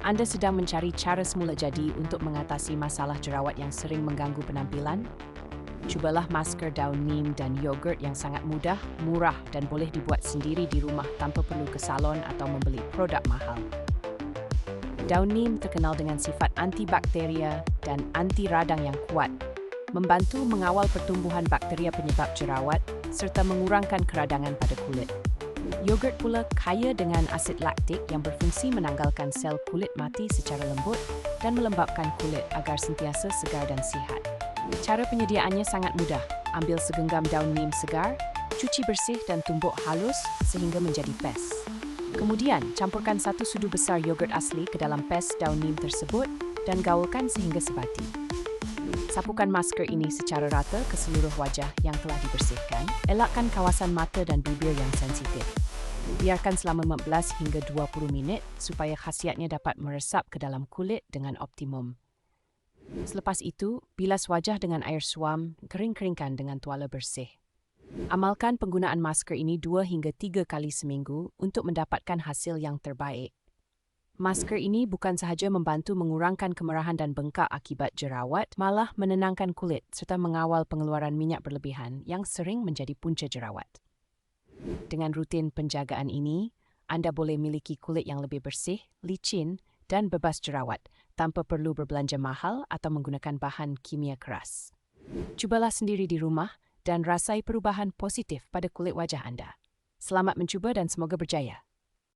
Anda sedang mencari cara semula jadi untuk mengatasi masalah jerawat yang sering mengganggu penampilan? Cubalah masker daun neem dan yogurt yang sangat mudah, murah dan boleh dibuat sendiri di rumah tanpa perlu ke salon atau membeli produk mahal. Daun neem terkenal dengan sifat antibakteria dan anti radang yang kuat, membantu mengawal pertumbuhan bakteria penyebab jerawat serta mengurangkan keradangan pada kulit. Yogurt pula kaya dengan asid laktik yang berfungsi menanggalkan sel kulit mati secara lembut dan melembabkan kulit agar sentiasa segar dan sihat. Cara penyediaannya sangat mudah. Ambil segenggam daun neem segar, cuci bersih dan tumbuk halus sehingga menjadi paste. Kemudian, campurkan 1 sudu besar yogurt asli ke dalam paste daun neem tersebut dan gaulkan sehingga sebati. Sapukan masker ini secara rata ke seluruh wajah yang telah dibersihkan. Elakkan kawasan mata dan bibir yang sensitif. Biarkan selama 15 hingga 20 minit supaya khasiatnya dapat meresap ke dalam kulit dengan optimum. Selepas itu, bilas wajah dengan air suam, kering-keringkan dengan tuala bersih. Amalkan penggunaan masker ini 2 hingga 3 kali seminggu untuk mendapatkan hasil yang terbaik. Masker ini bukan sahaja membantu mengurangkan kemerahan dan bengkak akibat jerawat, malah menenangkan kulit serta mengawal pengeluaran minyak berlebihan yang sering menjadi punca jerawat. Dengan rutin penjagaan ini, Anda boleh miliki kulit yang lebih bersih, licin, dan bebas jerawat tanpa perlu berbelanja mahal atau menggunakan bahan kimia keras. Cubalah sendiri di rumah dan rasai perubahan positif pada kulit wajah Anda. Selamat mencuba dan semoga berjaya.